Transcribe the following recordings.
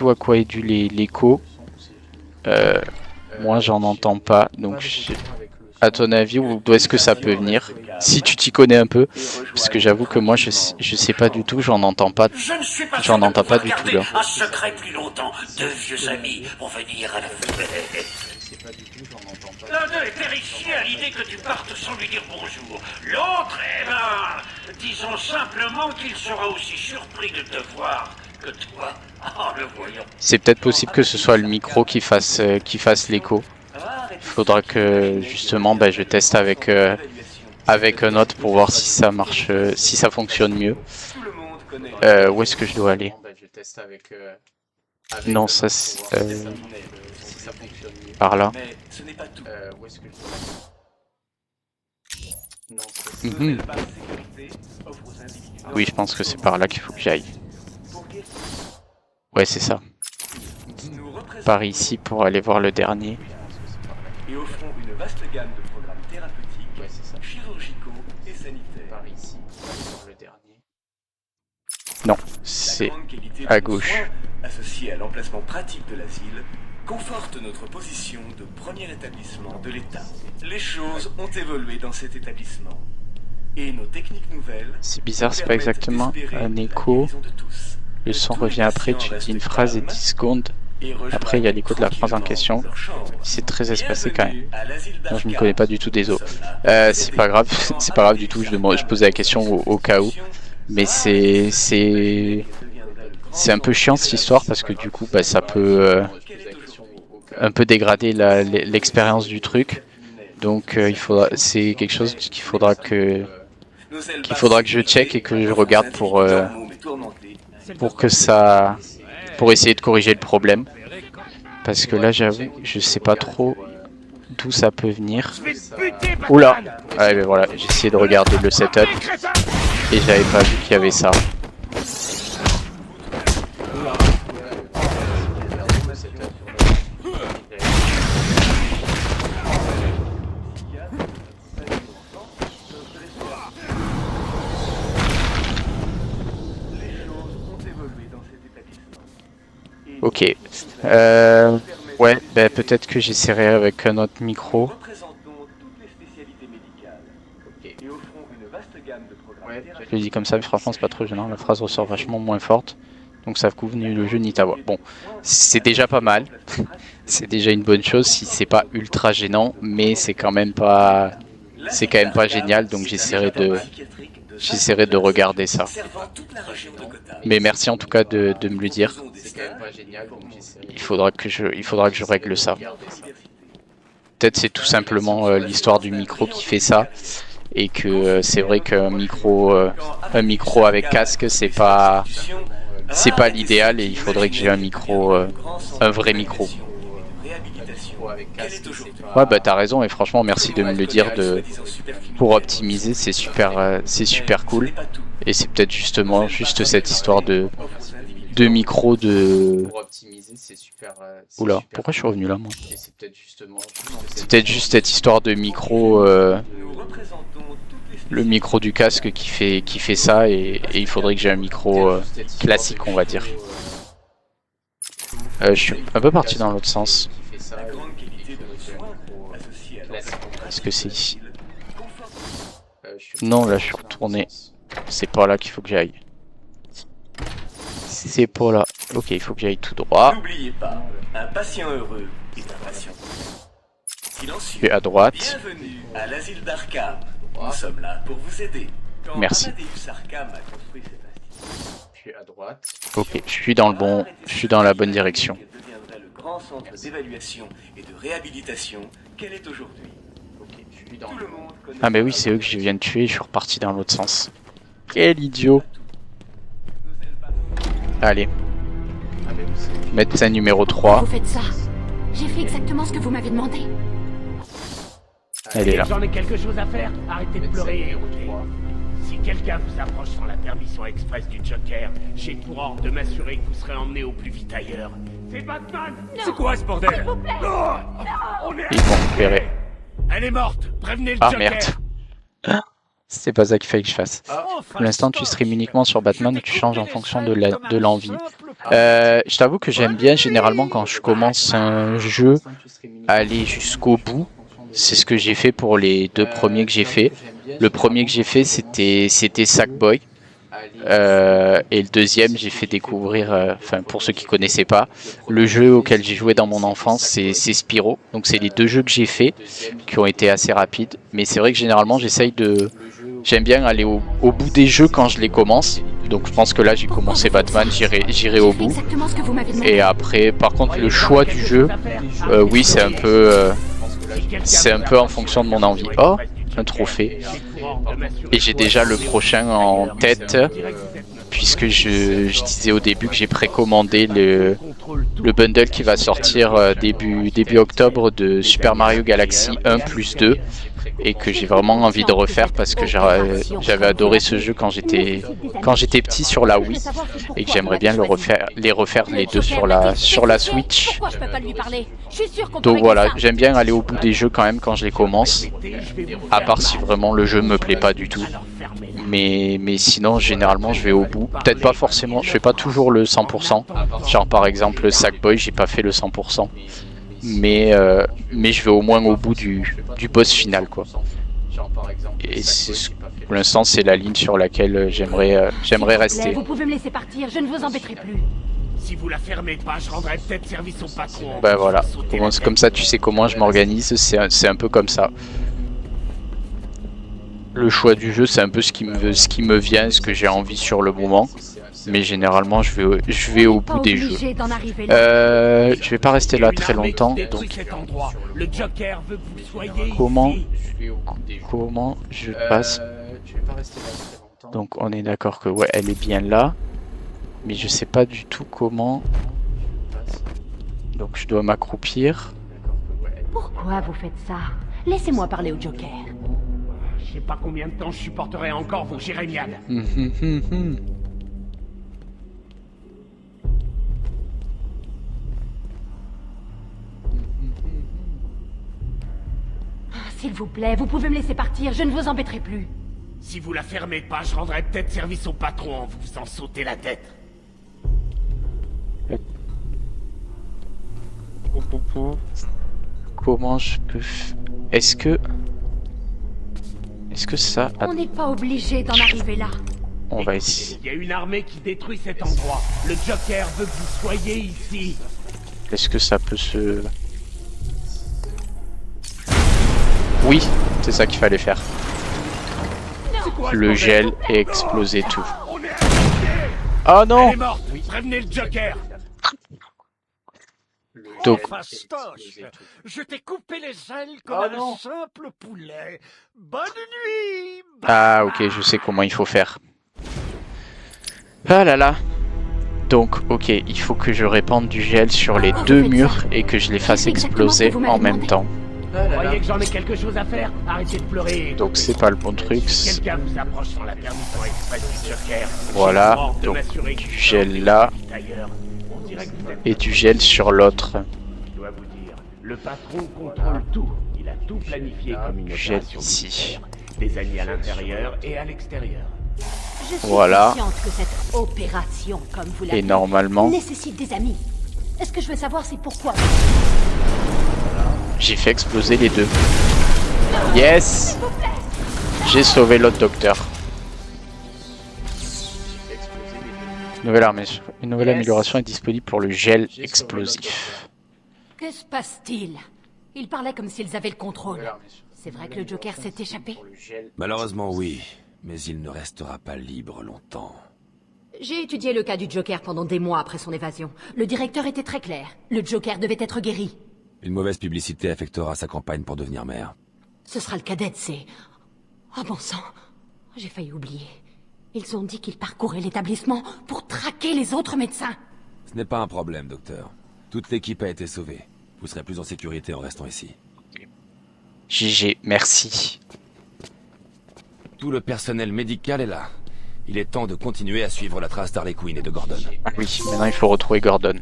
à quoi est dû l'écho. Moi j'en entends pas, donc à ton avis, d'où est-ce que ça peut venir? Si tu t'y connais un peu, parce que j'avoue que moi je sais pas du tout, j'en entends pas du tout là. Un secret plus longtemps. Deux vieux amis vont venir à la fête. L'un d'eux est terrifié à l'idée que tu partes sans lui dire bonjour. L'autre, eh ben, disons simplement qu'il sera aussi surpris de te voir que toi en le voyant. C'est peut-être possible que ce soit le micro qui fasse l'écho. Il faudra que justement je teste avec un autre pour voir si ça marche, si ça fonctionne mieux. Où est-ce que je dois aller? Non, ça par là. Oui, je pense que c'est par là qu'il faut que j'aille. Ouais, c'est ça. Par ici pour aller voir le dernier. Et offrons une vaste gamme de programmes thérapeutiques, chirurgicaux et sanitaires. Par ici pour aller voir le dernier. Non, c'est à gauche. Associée à l'emplacement pratique de l'asile, conforte notre position de premier établissement de l'État. Les choses ont évolué dans cet établissement. Et nos techniques nouvelles... C'est bizarre, c'est pas exactement un écho. Le son revient après, tu dis une phrase et 10 secondes. Après, il y a l'écho de la phrase en question. C'est très espacé quand même. Non, je ne connais pas du tout des os. C'est pas grave, c'est pas grave du tout. Je posais la question au cas où. Mais c'est un peu chiant cette histoire parce que du coup, ça peut un peu dégrader l'expérience du truc. Donc, c'est quelque chose qu'il faudra que je check et que je regarde pour essayer de corriger le problème. Parce que là, j'avoue, je sais pas trop d'où ça peut venir. Oula! Ouais, ben voilà, j'ai essayé de regarder le setup et j'avais pas vu qu'il y avait ça. Ok. Ouais, peut-être que j'essaierai avec un autre micro. Ouais, je le dis comme ça, mais franchement c'est pas trop gênant, la phrase ressort vachement moins forte. Donc ça couvre ni le jeu ni ta voix. Bon, c'est déjà pas mal. C'est déjà une bonne chose si c'est pas ultra gênant, mais c'est quand même pas génial, donc j'essaierai de regarder ça. Mais merci en tout cas de me le dire. Il faudra que je règle ça. Peut-être c'est tout simplement l'histoire du micro qui fait ça. Et que c'est vrai qu'un micro avec casque c'est pas l'idéal et il faudrait que j'ai un vrai micro. Ouais, t'as raison et franchement merci de me le dire pour optimiser, c'est super cool. Et c'est peut-être juste cette histoire de micro de... Oula, pourquoi je suis revenu là moi? C'est peut-être juste cette histoire de micro, le micro du casque qui fait ça et il faudrait que j'ai un micro classique on va dire. Je suis un peu parti dans l'autre sens. Est-ce que c'est ici? Non, là je suis retourné. C'est pas là qu'il faut que j'aille. C'est pas là. Ok, il faut que j'aille tout droit. N'oubliez pas, un patient heureux est un patient silencieux. Je vais à droite. Bienvenue à l'asile d'Arkham. Nous sommes là pour vous aider. Quand merci. Amadeus Arkham a construit cet asile, Je suis à droite. Ok, je suis dans la bonne direction. deviendrait le grand centre d'évaluation et de réhabilitation qu'elle est aujourd'hui. Tout le monde connaît Ah mais oui, c'est eux que je viens de tuer, je suis reparti dans l'autre sens. Quel idiot. Allez. Médecin numéro 3. Vous faites ça. J'ai fait exactement ce que vous m'avez demandé. Elle est là. J'en ai quelque chose à faire. Arrêtez de pleurer et écoutez. Si quelqu'un vous approche sans la permission express du Joker, j'ai pour ordre de m'assurer que vous serez emmené au plus vite ailleurs. C'est Batman. C'est quoi ce bordel? S'il vous plaît. Non. On est... Ils vont repérer. Elle est morte. Prévenez le Ah Joker. merde. C'est pas ça qu'il fallait que je fasse. Pour l'instant, tu streams uniquement sur Batman et tu changes en fonction de l'envie. Je t'avoue que j'aime bien généralement quand je commence un jeu aller jusqu'au bout. C'est ce que j'ai fait pour les 2 premiers que j'ai fait. Le premier que j'ai fait c'était Sackboy. Et le deuxième, j'ai fait découvrir, enfin pour ceux qui connaissaient pas, le jeu auquel j'ai joué dans mon enfance, c'est Spyro. Donc c'est les 2 jeux que j'ai fait, qui ont été assez rapides. Mais c'est vrai que généralement, j'aime bien aller au bout des jeux quand je les commence. Donc je pense que là, j'ai commencé Batman, j'irai au bout. Et après, par contre, le choix du jeu, oui, c'est un peu en fonction de mon envie. Oh, un trophée. Et j'ai déjà le prochain en tête, puisque je disais au début que j'ai précommandé le bundle qui va sortir début octobre de Super Mario Galaxy 1 plus 2, et que j'ai vraiment envie de refaire parce que j'avais adoré ce jeu quand j'étais petit sur la Wii, et que j'aimerais bien les refaire les deux sur la Switch. Donc voilà, j'aime bien aller au bout des jeux quand même quand je les commence, à part si vraiment le jeu me plaît pas du tout. Mais sinon, généralement, je vais au bout. Peut-être pas forcément, je fais pas toujours le 100%. Genre par exemple Sackboy, j'ai pas fait le 100%. Mais je vais au moins au bout du boss final, quoi. Et pour l'instant, c'est la ligne sur laquelle j'aimerais rester. Vous pouvez me laisser partir, je ne vous embêterai plus. Si vous la fermez pas, je rendrai peut-être service au patron. Bah voilà, comme ça, tu sais comment je m'organise, c'est un peu comme ça. Le choix du jeu, c'est un peu ce qui me vient, ce que j'ai envie sur le moment. Mais généralement, je vais au bout des jeux. Je vais pas rester là très longtemps. Donc, comment je passe? Donc, on est d'accord que ouais, elle est bien là. Mais je sais pas du tout comment. Donc, je dois m'accroupir. Pourquoi vous faites ça? Laissez-moi parler au Joker. Je sais pas combien de temps je supporterai encore vos jérémiades. S'il vous plaît, vous pouvez me laisser partir, je ne vous embêterai plus. Si vous la fermez pas, je rendrai peut-être service au patron en vous faisant sauter la tête. Comment je peux... Est-ce que ça... On n'est pas obligé d'en arriver là. On va essayer. Il y a une armée qui détruit cet endroit. Le Joker veut que vous soyez ici. Est-ce que ça peut se... Oui, c'est ça qu'il fallait faire. Le gel et exploser tout. Oh non! Elle est morte. Prévenez le Joker. Donc... Fastoche, je t'ai coupé les ailes comme un simple poulet. Bonne nuit. Ah ok, je sais comment il faut faire. Ah là là. Donc ok, il faut que je répande du gel sur les 2 murs et que je les fasse exploser en même temps. Vous croyez que j'en ai quelque chose à faire? Arrêtez de pleurer. Donc c'est pas le bon truc. Si quelqu'un vous approche sans la permission express du Joker, voilà, donc du gel là et du gel sur l'autre. Je dois vous dire, le patron contrôle tout. Il a tout planifié comme une opération ici. Des amis à l'intérieur et à l'extérieur. Je suis voilà. consciente que cette opération, comme vous l'avez et normalement, nécessite des amis. Est-ce que je veux savoir c'est pourquoi? J'ai fait exploser les 2. Yes! J'ai sauvé l'autre docteur. Une nouvelle amélioration est disponible pour le gel explosif. Que se passe-t-il? Ils parlaient comme s'ils avaient le contrôle. C'est vrai que le Joker s'est échappé? Malheureusement oui, mais il ne restera pas libre longtemps. J'ai étudié le cas du Joker pendant des mois après son évasion. Le directeur était très clair. Le Joker devait être guéri. Une mauvaise publicité affectera sa campagne pour devenir maire. Ce sera le cadet, c'est... Oh bon sang, j'ai failli oublier. Ils ont dit qu'ils parcouraient l'établissement pour traquer les autres médecins. Ce n'est pas un problème, docteur. Toute l'équipe a été sauvée. Vous serez plus en sécurité en restant ici. GG, merci. Tout le personnel médical est là. Il est temps de continuer à suivre la trace d'Harley Quinn et de Gordon. Oui, maintenant il faut retrouver Gordon.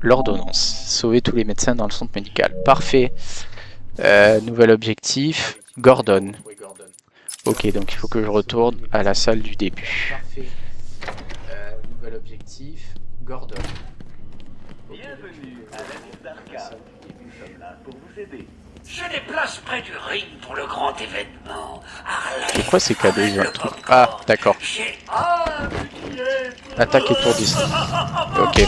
L'ordonnance. Sauver tous les médecins dans le centre médical. Parfait. Nouvel objectif. Gordon. Ok, donc il faut que je retourne à la salle du début. Nouvel objectif. Gordon. Bienvenue à la ville d'Arkham. Nous sommes là pour vous aider. Je déplace près du ring pour le grand événement. C'est quoi ces cadeaux ils ont un truc. Ah, d'accord. J'ai hâte d'y être. Attaque étourdissante. Ok,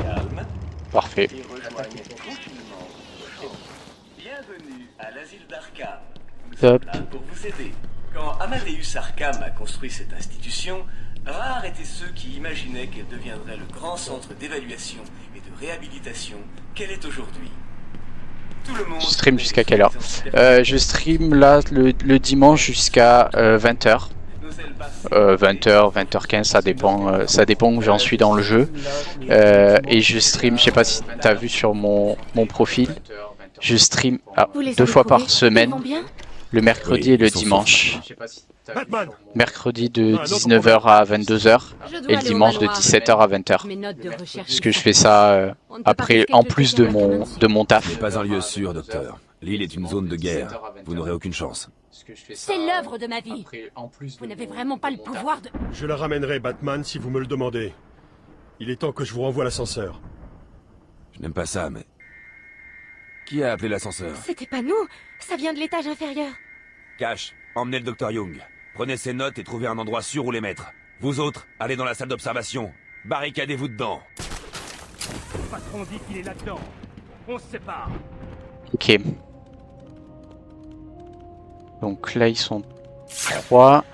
Calme parfait. et rejoignez tranquillement. Bienvenue à l'asile d'Arkham. Nous sommes Top. là pour vous aider. Quand Amadeus Arkham a construit cette institution, rares étaient ceux qui imaginaient qu'elle deviendrait le grand centre d'évaluation et de réhabilitation qu'elle est aujourd'hui. Tout le monde... Tu stream jusqu'à quelle heure? Je stream là le dimanche jusqu'à 20h. 20h, 20h15, ça dépend où j'en suis dans le jeu. Et je stream, je sais pas si t'as vu sur mon profil, je stream Vous les 2 avez fois par trouvés? semaine, Ils vont bien? le mercredi Oui, et le ils sont dimanche. Batman! Mercredi de 19h à 22h Je dois et le aller au dimanche de manoir. 17h à 20h. Mes notes de recherche. Parce que je fais ça On ne peut pas après, risquer en que le plus Joker de mette la main dessus. mon taf. Ce n'est pas un lieu sûr, docteur. L'île est une zone de guerre. Vous n'aurez aucune chance. C'est l'œuvre de ma vie. Vous n'avez vraiment pas le pouvoir de... Je la ramènerai, Batman, si vous me le demandez. Il est temps que je vous renvoie l'ascenseur. Je n'aime pas ça, mais... Qui a appelé l'ascenseur? C'était pas nous. Ça vient de l'étage inférieur. Cash, emmenez le docteur Young. Prenez ses notes et trouvez un endroit sûr où les mettre. Vous autres, allez dans la salle d'observation. Barricadez-vous dedans. Le patron dit qu'il est là-dedans. On se sépare. Ok. Donc là ils sont 3.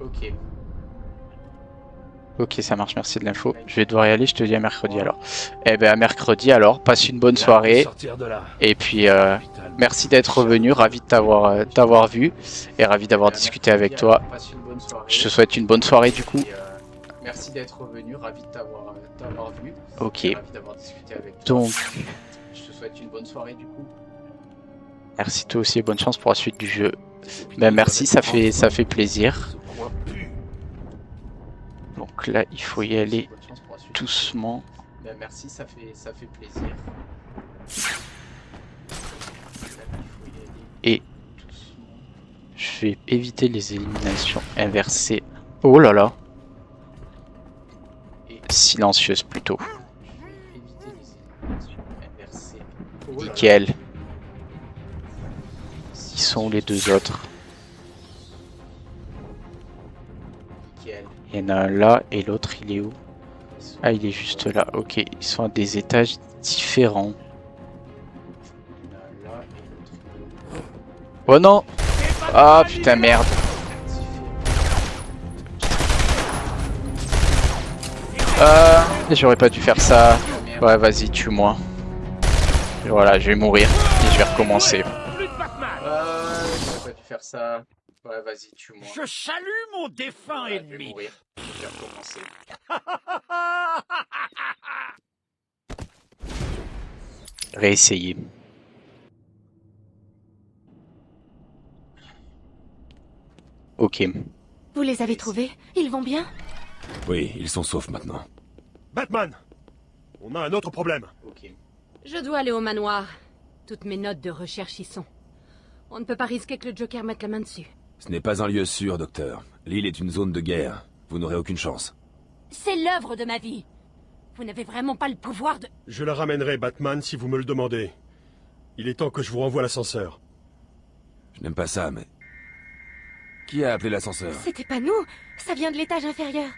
Ok. Ok, ça marche, merci de l'info. Je vais devoir y aller, je te dis à mercredi alors. Eh ben à mercredi alors, passe une bonne soirée. Sortir de là. Et puis merci d'être revenu, ravi de t'avoir vu et ravi d'avoir discuté avec toi. Je te souhaite une bonne soirée du coup. Merci d'être revenu, ravi de t'avoir vu. Ok. Donc, je te souhaite une bonne soirée du coup. Merci toi aussi et bonne chance pour la suite du jeu. Ben merci, ça fait plaisir. Donc là, il faut y aller doucement. Ben merci, ça fait plaisir. Et je vais éviter les éliminations inversées. Oh là là. Silencieuses plutôt. Nickel. Ils sont les deux autres. Il y en a un là et l'autre il est où? Ah, il est juste là. Ok, ils sont à des étages différents. Oh non! Ah putain, merde. J'aurais pas dû faire ça. Ouais, vas-y, tue-moi. Voilà, je vais mourir et je vais recommencer. Plus de Batman! J'aurais pas dû faire ça. Ouais, vas-y, tue-moi. Je salue mon défunt Je vais ennemi. mourir. Je vais recommencer. Réessayer. Ok. Vous les avez trouvés? Ils vont bien? Oui, ils sont saufs maintenant. Batman! On a un autre problème. Ok. Je dois aller au manoir. Toutes mes notes de recherche y sont. On ne peut pas risquer que le Joker mette la main dessus. Ce n'est pas un lieu sûr, docteur. L'île est une zone de guerre. Vous n'aurez aucune chance. C'est l'œuvre de ma vie. Vous n'avez vraiment pas le pouvoir de... Je la ramènerai, Batman, si vous me le demandez. Il est temps que je vous renvoie l'ascenseur. Je n'aime pas ça, mais... Qui a appelé l'ascenseur? C'était pas nous. Ça vient de l'étage inférieur.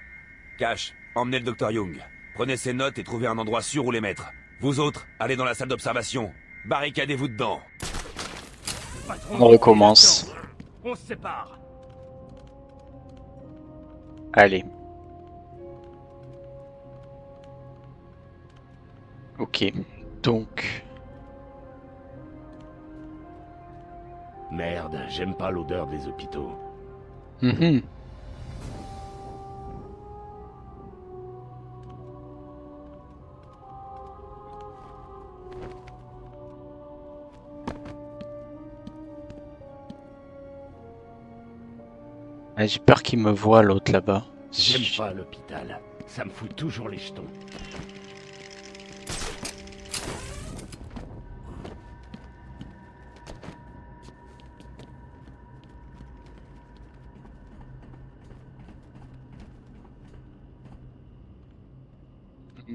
Cash, emmenez le docteur Young. Prenez ses notes et trouvez un endroit sûr où les mettre. Vous autres, allez dans la salle d'observation. Barricadez-vous dedans. Le patron On recommence. dit qu'il est là-dedans. On se sépare. Allez. Ok. Donc... Merde, j'aime pas l'odeur des hôpitaux. Mhm. Ah, j'ai peur qu'il me voie l'autre là-bas. J'aime pas l'hôpital. Ça me fout toujours les jetons. Je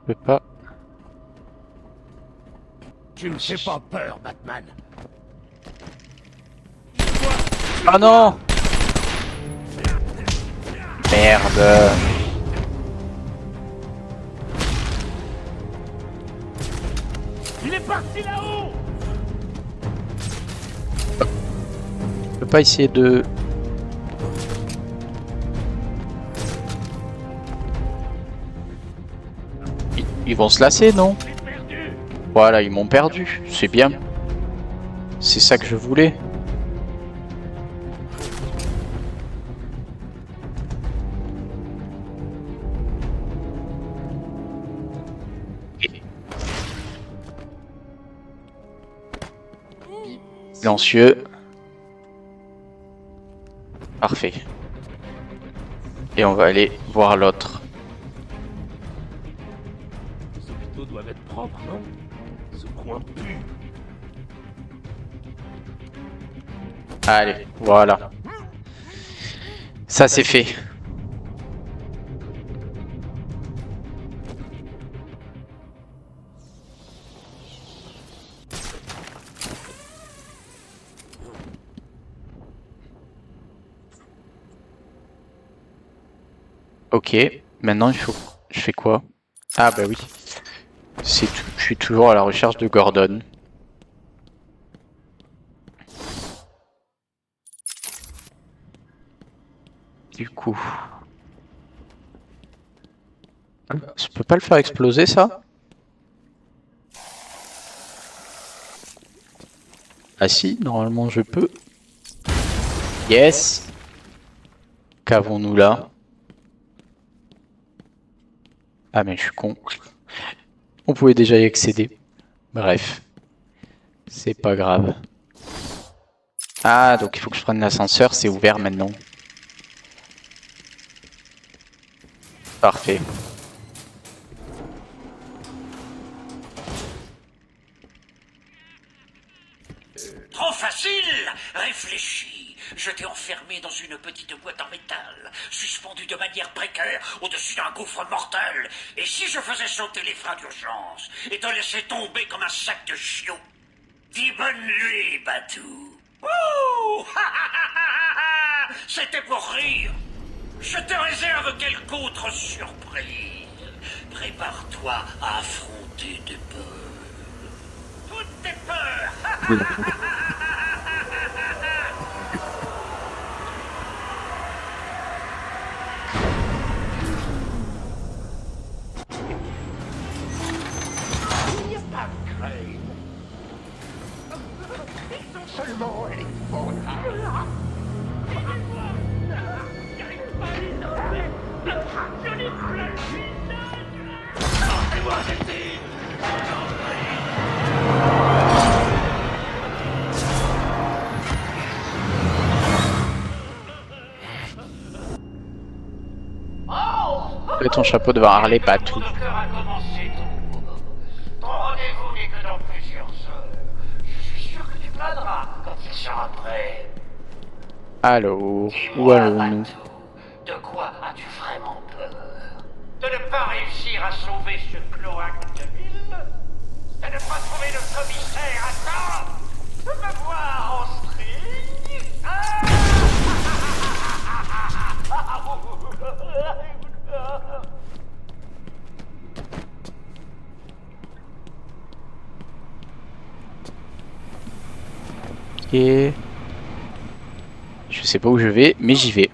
peux pas. Tu me fais pas peur, Batman. Ah non! Merde! Il est parti là-haut! Je peux pas essayer de... Ils vont se lasser, non? J'ai perdu! Voilà, ils m'ont perdu. C'est bien. C'est ça que je voulais. Silencieux. Parfait. Et on va aller voir l'autre. Les hôpitaux doivent être propres, non? Ce coin pue. Allez, voilà. Ça c'est fait. Ok, maintenant il faut... Je fais quoi? Ah bah oui. C'est tout. Je suis toujours à la recherche de Gordon. Du coup... Je peux pas le faire exploser ça? Ah si, normalement je peux. Yes! Qu'avons-nous là? Ah mais je suis con. On pouvait déjà y accéder. Bref. C'est pas grave. Ah, donc il faut que je prenne l'ascenseur, c'est ouvert maintenant. Parfait. Trop facile! Réfléchis. Je t'ai enfermé dans une petite boîte en métal, suspendu de manière précaire au-dessus d'un gouffre mortel. Et si je faisais sauter les freins d'urgence et te laissais tomber comme un sac de chiots? Dis bonne nuit, Batou. Ouh! C'était pour rire. Je te réserve quelque autre surprise. Prépare-toi à affronter des peurs. Toutes tes peurs. Il n'y a pas de crainte. Ils sont seulement épouvantables. J'arrive pas à les enlever. Je n'ai plus le visage. Sortez-moi d'ici. Fais ton chapeau devant Harley, pas tout. Mon cœur a commencé tôt. Ton rendez-vous n'est que dans plusieurs heures. Je suis sûr que tu plaindras quand il sera prêt. Alors, où Dis-moi, allons-nous? Batou, de quoi as-tu vraiment peur? De ne pas réussir à sauver ce cloaque de ville? De ne pas trouver le commissaire à temps? De me voir en string? Ok. Je sais pas où je vais, mais j'y vais.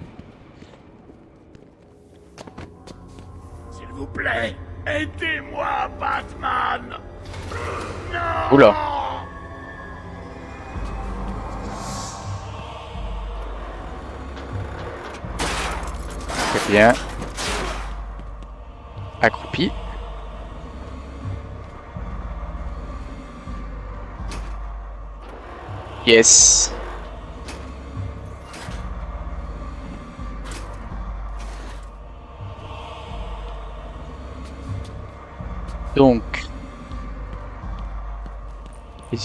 S'il vous plaît, aidez-moi, Batman. Non. Oula. Très bien. Accroupi. Yes. Donc. Il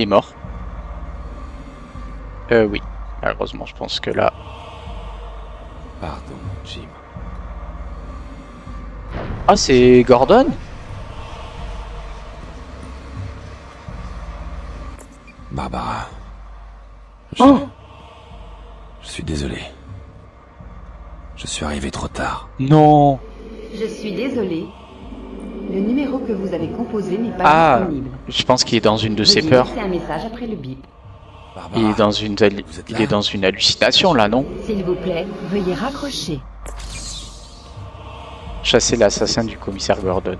est mort. Oui. Malheureusement, je pense que là... Pardon, Jim. Ah, c'est Gordon? Barbara. Oh. Je suis désolé. Je suis arrivé trop tard. Non. Je suis désolé. Le numéro que vous avez composé n'est pas Ah, disponible. je pense qu'il est dans une de ses Veuillez peurs. laisser un message après le bip. Barbara, Il est dans une, vous êtes il là est dans une hallucination là, non? S'il vous plaît, veuillez raccrocher. Chasser l'assassin du commissaire Gordon.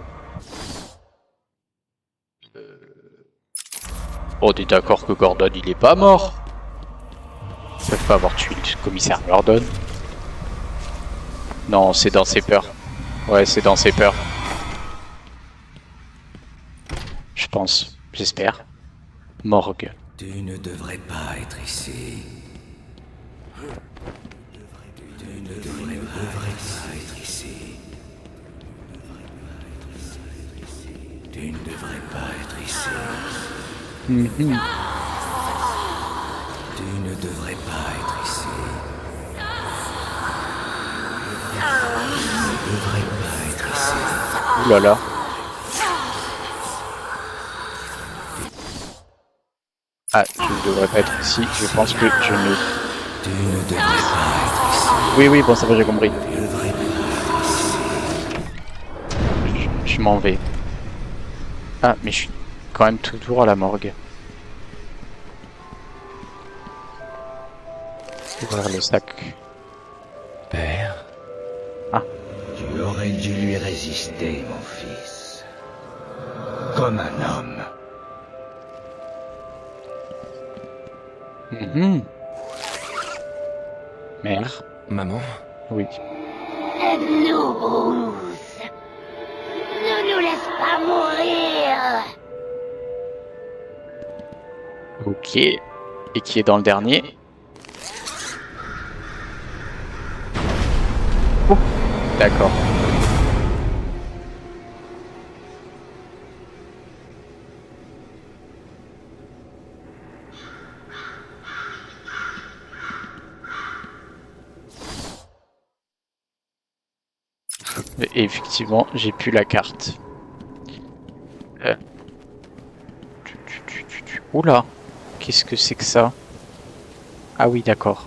On est d'accord que Gordon il est pas mort. Ils peuvent pas avoir tué le commissaire Gordon. Non, c'est dans ses peurs. Ouais, c'est dans ses peurs. Je pense, j'espère. Morgue. Tu ne devrais pas être ici. Tu ne devrais pas être ici. Tu ne devrais pas être ici. Mhm. Tu ne devrais pas être ici. Tu ne devrais pas être ici. Ouh là là. Ah, je ne devrais pas être ici. Je pense que je ne... Tu ne devrais pas être ici. Oui, oui, bon, ça va, j'ai compris. Tu ne devrais pas être ici. Je m'en vais. Ah, mais je suis quand même toujours à la morgue. Ouvrir le sac. Père. Ah. Tu aurais dû lui résister, mon fils. Comme un homme. Mhm. Mère. Maman? Oui. Aide-nous, Bruce. Ne nous laisse pas mourir. Ok. Et qui est dans le dernier? Oh. D'accord. Et effectivement, j'ai plus la carte. Oula, qu'est-ce que c'est que ça? Ah oui, d'accord.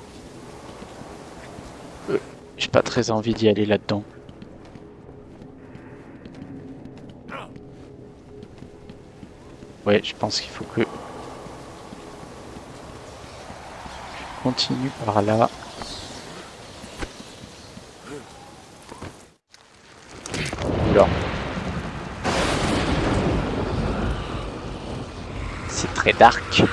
J'ai pas très envie d'y aller là-dedans. Ouais, je pense qu'il faut que... je continue par là. Oula. C'est très dark.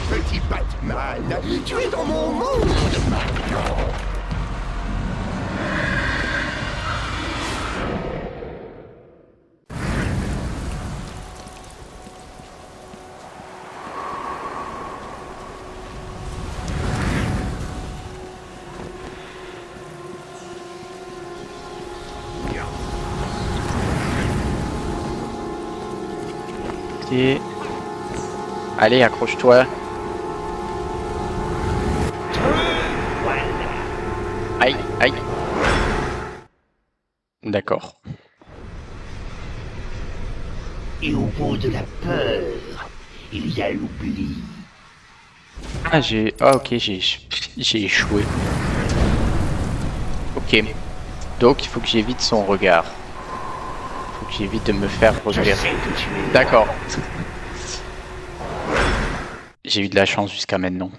Petit Batman, tu es dans mon monde maintenant. Et... allez, accroche-toi. Aïe, aïe. D'accord. Et au bout de la peur, il y a l'oubli. Ah, j'ai... ah, ok, j'ai échoué. Ok. Donc, il faut que j'évite son regard. Il faut que j'évite de me faire Je repérer. sais que tu es... D'accord. J'ai eu de la chance jusqu'à maintenant.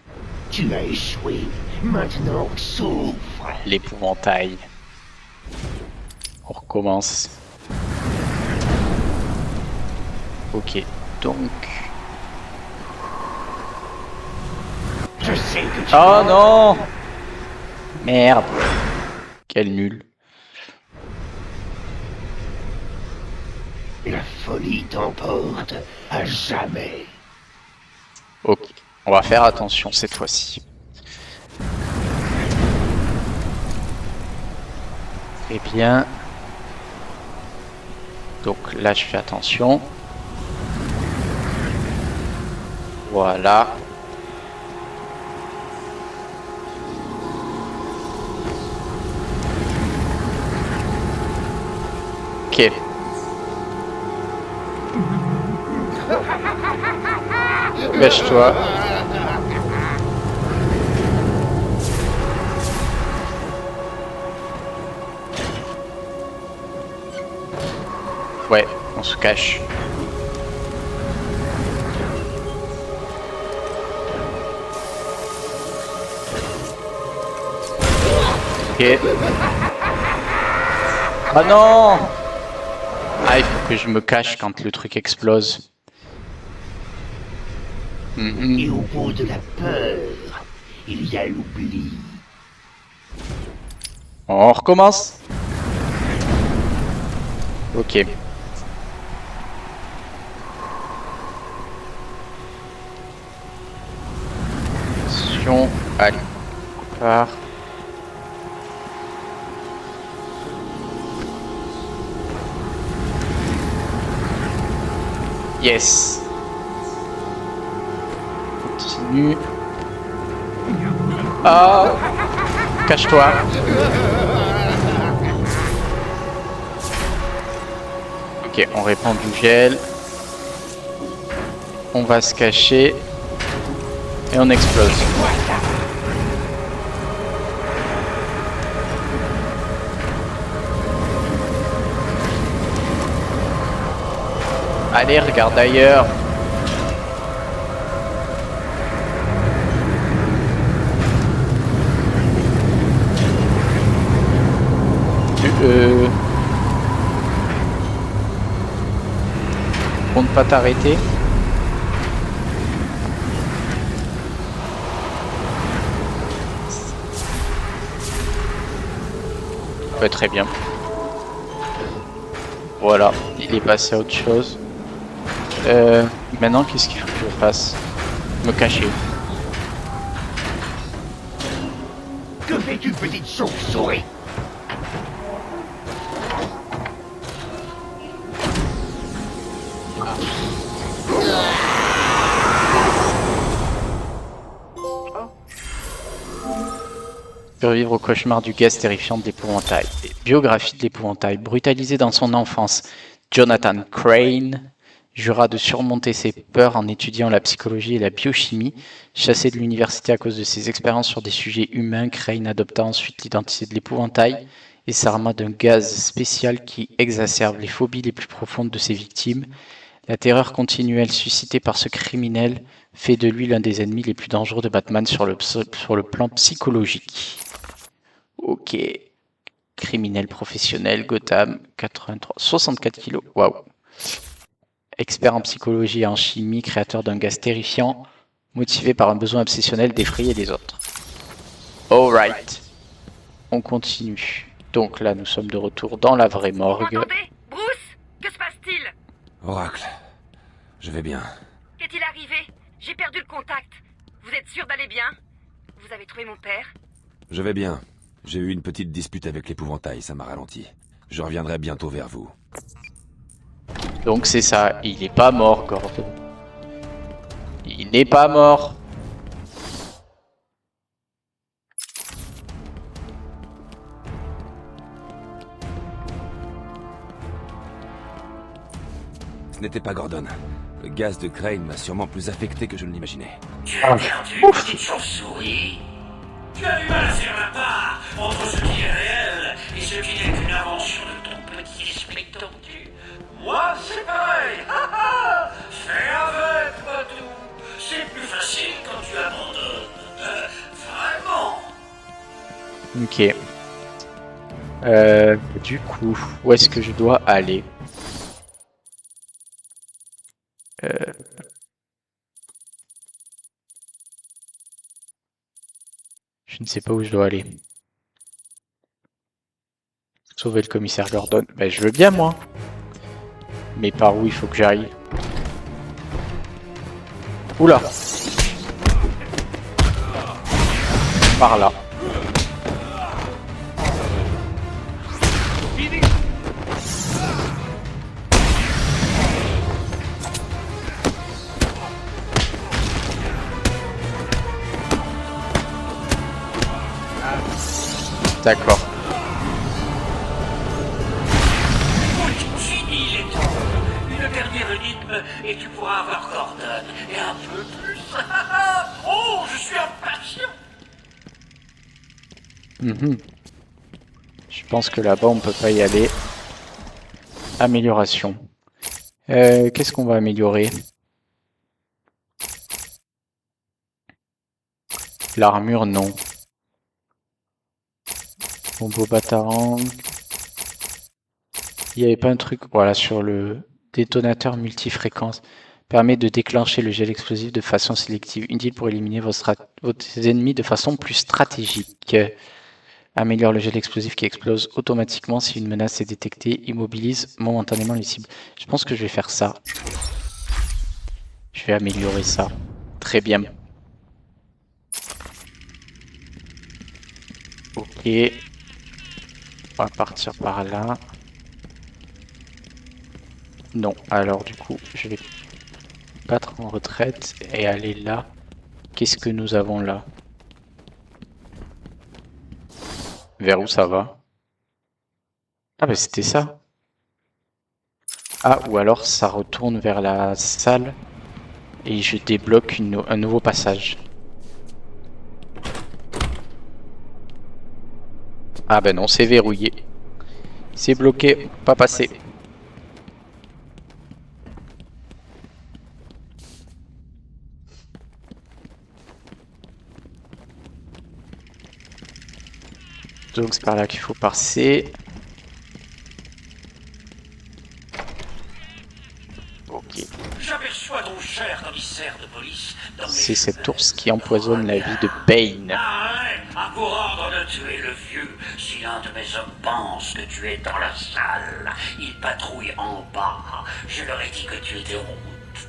Tu as échoué. Maintenant, souffre. L'épouvantail. On recommence. Ok, donc... Je sais que tu oh non! Merde. Quel nul. La folie t'emporte à jamais. Ok, on va faire attention cette fois-ci. Eh bien... Donc là je fais attention. Voilà. Ok. Cache-toi. Ouais, on se cache. Ok. Ah non! Ah, il faut que je me cache quand le truc explose. Et au bout de la peur, il y a l'oubli. On recommence. Ok. Attention. Allez. On part. Yes. Continue. Ah. Cache-toi. Ok, on répand du gel. On va se cacher. Et on explose. Allez, regarde ailleurs. Pour ne pas t'arrêter. Ouais, très bien. Voilà, il est passé à autre chose. Maintenant, qu'est-ce qu'il faut que je fasse? Me cacher. Que fais-tu, petite chauve-souris? Survivre au cauchemar du gaz terrifiant de l'épouvantail. Biographie de l'épouvantail. Brutalisé dans son enfance, Jonathan Crane jura de surmonter ses peurs en étudiant la psychologie et la biochimie. Chassé de l'université à cause de ses expériences sur des sujets humains, Crane adopta ensuite l'identité de l'épouvantail et s'arma d'un gaz spécial qui exacerbe les phobies les plus profondes de ses victimes. La terreur continuelle suscitée par ce criminel fait de lui l'un des ennemis les plus dangereux de Batman sur le plan psychologique. Ok. Criminel professionnel, Gotham, 83, 64 kilos. Waouh. Expert en psychologie et en chimie, créateur d'un gaz terrifiant, motivé par un besoin obsessionnel d'effrayer les autres. Alright. On continue. Donc là, nous sommes de retour dans la vraie morgue. Vous m'entendez? Bruce? Que se passe-t-il? Oracle, je vais bien. Qu'est-il arrivé? J'ai perdu le contact. Vous êtes sûr d'aller bien? Vous avez trouvé mon père? Je vais bien. J'ai eu une petite dispute avec l'épouvantail, ça m'a ralenti. Je reviendrai bientôt vers vous. Donc c'est ça, il n'est pas mort, Gordon. Il n'est pas mort. Ce n'était pas Gordon. Le gaz de Crane m'a sûrement plus affecté que je ne l'imaginais. Tu as perdu une petite chauve-souris. Tu as du mal à faire la part entre ce qui est réel et ce qui n'est qu'une invention de ton petit esprit tordu. Moi, c'est pareil. Fais avec, Badou. C'est plus facile quand tu abandonnes. Vraiment. Ok. Du coup, où est-ce que je dois aller? Je ne sais pas où je dois aller. Sauver le commissaire Gordon. Ben, je veux bien, moi. Mais par où il faut que j'aille? Oula. Par là. D'accord. Fini les temps. Une dernière énigme et tu pourras avoir Gordon. Et un peu plus. Oh, je suis impatient. Je pense que là-bas, on peut pas y aller. Amélioration. Qu'est-ce qu'on va améliorer? L'armure, non. Combo Batarang. Il n'y avait pas un truc, voilà, sur le détonateur multifréquence. Permet de déclencher le gel explosif de façon sélective, utile pour éliminer vos ennemis de façon plus stratégique. Améliore le gel explosif qui explose automatiquement si une menace est détectée, immobilise momentanément les cibles. Je pense que je vais faire ça. Je vais améliorer ça. Très bien. Ok. On va partir par là. Non, alors du coup, je vais battre en retraite et aller là. Qu'est-ce que nous avons là? Vers où ça va? Ah bah c'était ça. Ah, ou alors ça retourne vers la salle et je débloque un nouveau passage. Ah ben non, c'est verrouillé. C'est bloqué, pas passé. Donc c'est par là qu'il faut passer. Ok. J'aperçois ton cher commissaire de police. C'est cet ours qui empoisonne la vie de Bane. À vous rendre de tuer le vieux. Si l'un de mes hommes pense que tu es dans la salle, il patrouille en bas. Je leur ai dit que tu étais en route.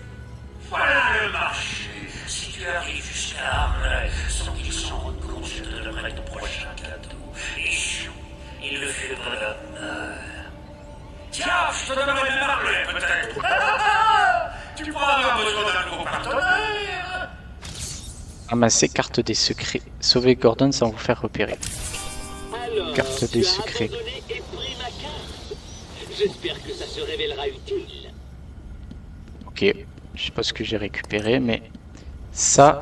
Voilà le marché. Si tu arrives jusqu'à Arles, sans qu'ils s'en rendent compte, je te donnerai ton prochain cadeau. Échoue, et le vieux bonhomme meurt. Tiens, je te donnerai même Harley, peut-être. Tu pourras avoir besoin d'un nouveau partenaire. Ramassez carte des secrets. Sauvez Gordon sans vous faire repérer. Alors, carte des secrets. J'espère que ça se révélera utile. Ok, je sais pas ce que j'ai récupéré, mais ça,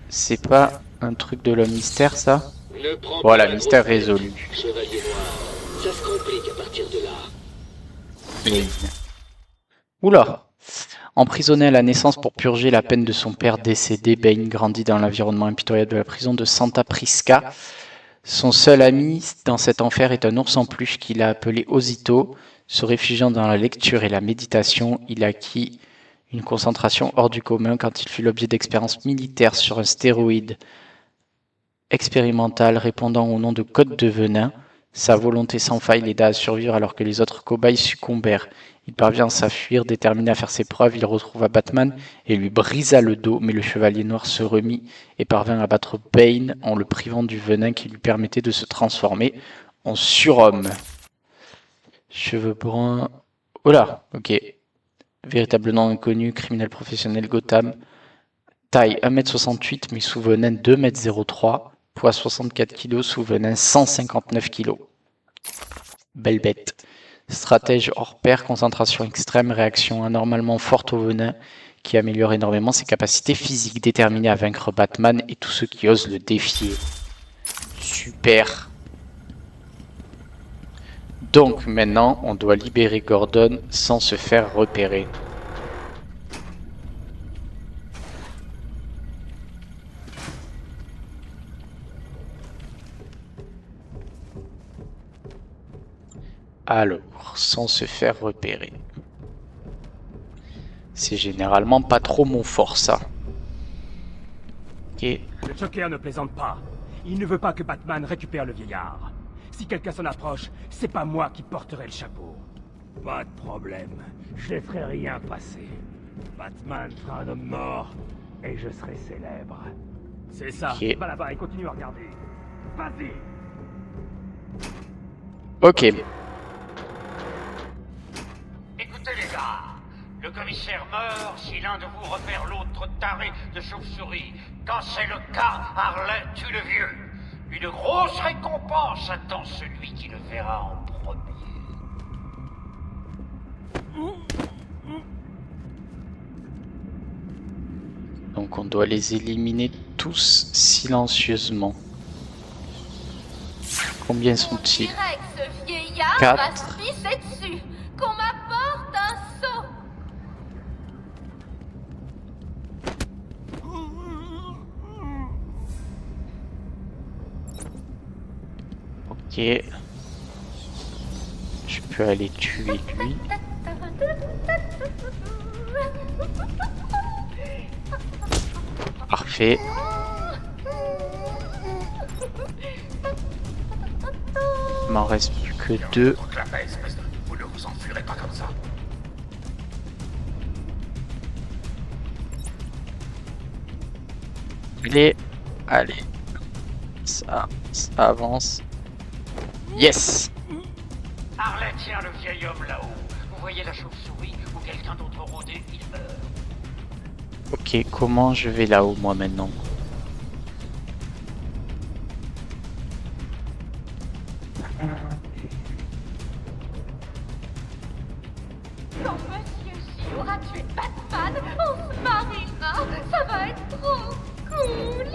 c'est pas un truc de l'homme mystère, ça? Voilà, mystère résolu. Chevalier Noir, ça se complique à partir de là. Oula! Emprisonné à la naissance pour purger la peine de son père décédé, Bane grandit dans l'environnement impitoyable de la prison de Santa Prisca. Son seul ami dans cet enfer est un ours en peluche qu'il a appelé Osito. Se réfugiant dans la lecture et la méditation, il acquit une concentration hors du commun quand il fut l'objet d'expériences militaires sur un stéroïde expérimental répondant au nom de Code de Venin. Sa volonté sans faille l'aida à survivre alors que les autres cobayes succombèrent. Il parvient à s'enfuir, déterminé à faire ses preuves, il retrouva Batman et lui brisa le dos, mais le Chevalier Noir se remit et parvint à battre Bane en le privant du venin qui lui permettait de se transformer en surhomme. Cheveux bruns... Oh là, ok. Véritable nom inconnu, criminel professionnel Gotham. Taille 1m68 mais sous venin 2m03. Poids 64 kg sous venin 159 kg. Belle bête. Stratège hors pair, concentration extrême, réaction anormalement forte au venin qui améliore énormément ses capacités physiques, déterminé à vaincre Batman et tous ceux qui osent le défier. Super. Donc maintenant, on doit libérer Gordon sans se faire repérer. Alors, sans se faire repérer. C'est généralement pas trop mon fort, ça. Ok. Le Joker ne plaisante pas. Il ne veut pas que Batman récupère le vieillard. Si quelqu'un s'en approche, c'est pas moi qui porterai le chapeau. Pas de problème. Je laisserai rien passer. Batman sera un homme mort et je serai célèbre. C'est ça. Ok. Va là-bas et continue à regarder. Vas-y. Ok. Écoutez les gars, le Le commissaire meurt si l'un de vous repère l'autre taré de chauve-souris. Quand c'est le cas, Harley tue le vieux. Une grosse récompense attend celui qui le verra en premier. Donc on doit les éliminer tous silencieusement. Combien sont-ils? On dirait que ce vieillard 4. va se pisser dessus. Qu'on m'apporte un seau. Ok. Je peux aller tuer lui. Parfait. Il m'en reste plus que 2. Vous ne vous enfuirez pas comme ça. Allez. Ça avance. Yes! Harley tient le vieil homme là-haut. Vous voyez la chauve-souris ou quelqu'un d'autre rôder, il meurt. Ok, comment je vais là-haut moi maintenant? Quand Monsieur J aura tué Batman, on se mariera. Ça va être trop cool.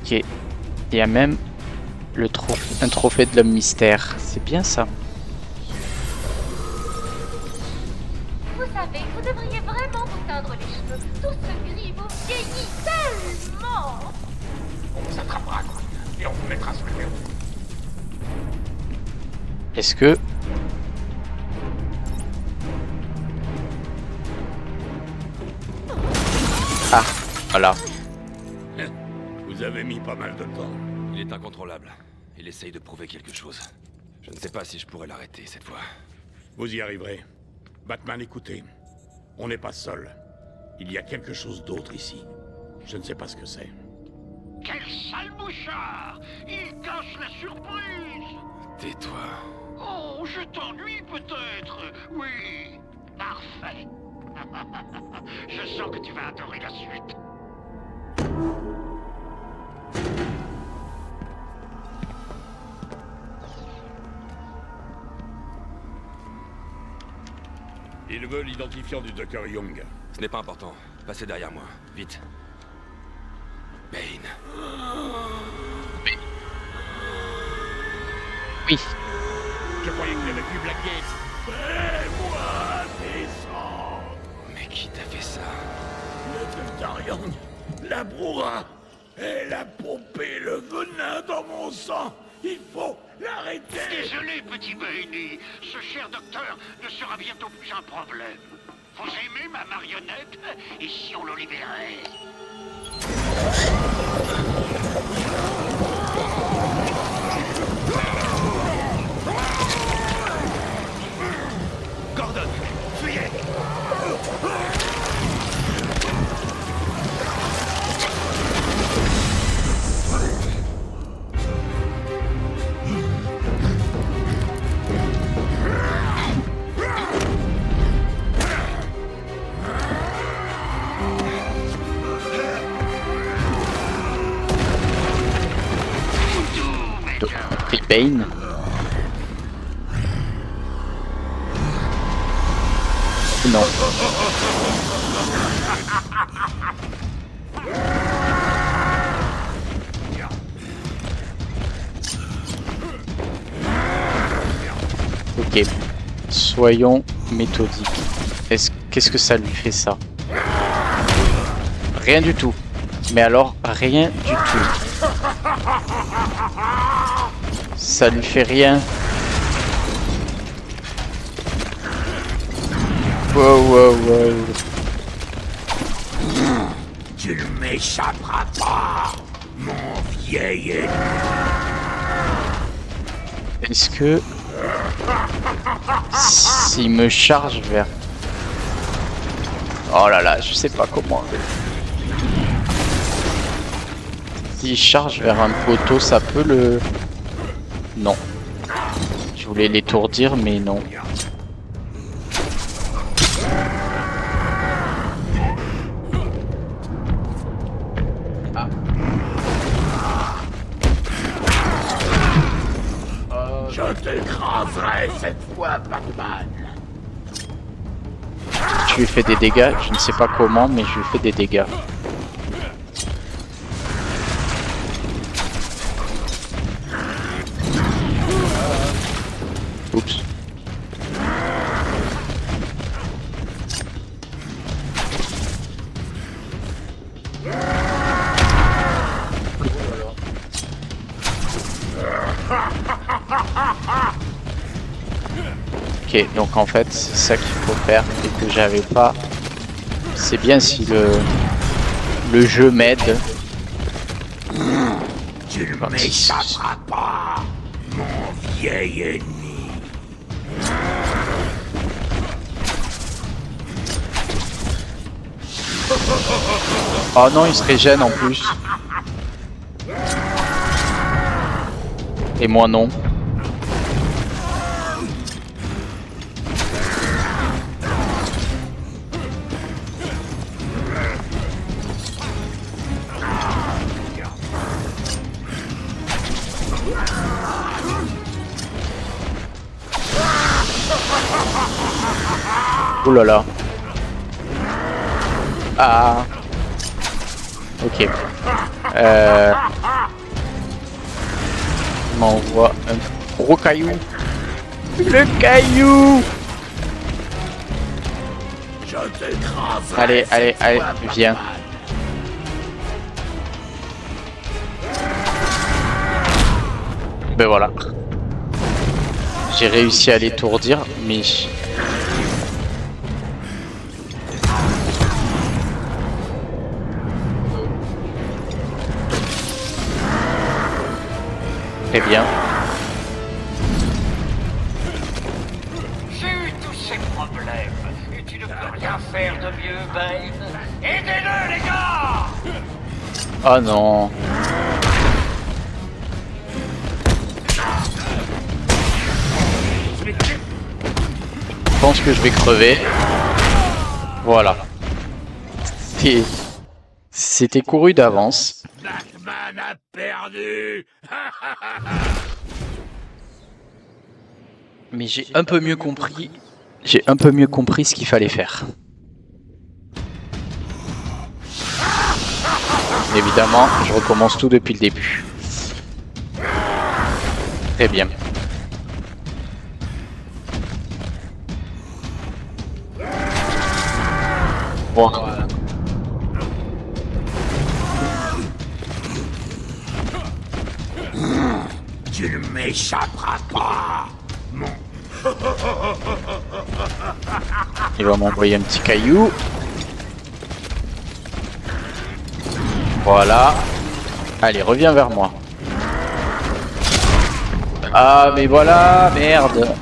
Ok. Il y a même un trophée de l'homme mystère. C'est bien ça. Vous savez, vous devriez vraiment vous teindre les cheveux. Tout ce gris vous vieillit tellement. On vous attrapera, quoi. Et on vous mettra sous le verrou. Est-ce que... Ah, voilà. Vous avez mis pas mal de temps. Il est incontrôlable. Il essaye de prouver quelque chose. Je ne sais pas si je pourrais l'arrêter cette fois. Vous y arriverez. Batman, écoutez. On n'est pas seul. Il y a quelque chose d'autre ici. Je ne sais pas ce que c'est. Quel sale mouchard! Il cache la surprise! Tais-toi. Oh, je t'ennuie peut-être? Oui, parfait. Je sens que tu vas adorer la suite. Il veut l'identifiant du Dr. Young. Ce n'est pas important. Passez derrière moi. Vite. Bane. Oui. Je croyais qu'il avait pu blaguer. Fais-moi descendre. Mais qui t'a fait ça? Le Dr. Young, la brouhaha. Elle a pompé le venin dans mon sang. Il faut l'arrêter. Désolé, petit Bane. Ce cher docteur ne sera bientôt plus un problème. Vous aimez ma marionnette? Et si on le libérait? Gordon, fuyez. Bane. Non. Ok. Soyons méthodiques. Qu'est-ce que ça lui fait ça? Rien du tout. Mais alors, rien du tout. Ça lui fait rien. Wow. Tu ne m'échapperas pas, mon vieil ennemi. Est-ce que... S'il me charge vers... Oh là là, je sais pas comment... S'il charge vers un poteau, ça peut le... Non. voulais l'étourdir, mais non. Je t'écraserai cette fois, Batman. Je lui fais des dégâts, je ne sais pas comment, mais je lui fais des dégâts. Oups. Ok, donc en fait, c'est ça qu'il faut faire et que j'avais pas. C'est bien si le jeu m'aide. Tu ne m'échapperas pas, mon vieil ennemi. Oh non, il se régène en plus. Et moi non. Ouh là là. Ah. Ok. Il m'envoie un gros caillou. Le caillou. Allez, allez, allez, viens. Ben voilà. J'ai réussi à l'étourdir, mais... Très bien. J'ai eu tous ces problèmes, et tu ne peux rien faire de mieux, Bane. Aidez-le, les gars! Oh non. Je pense que je vais crever. Voilà. C'était couru d'avance. Batman a perdu. Mais j'ai un peu mieux compris. J'ai un peu mieux compris ce qu'il fallait faire. Évidemment, je recommence tout depuis le début. Très bien. Voilà. Tu ne m'échapperas pas, mon... Il va m'envoyer un petit caillou. Voilà. Allez, reviens vers moi. Ah, mais voilà, merde.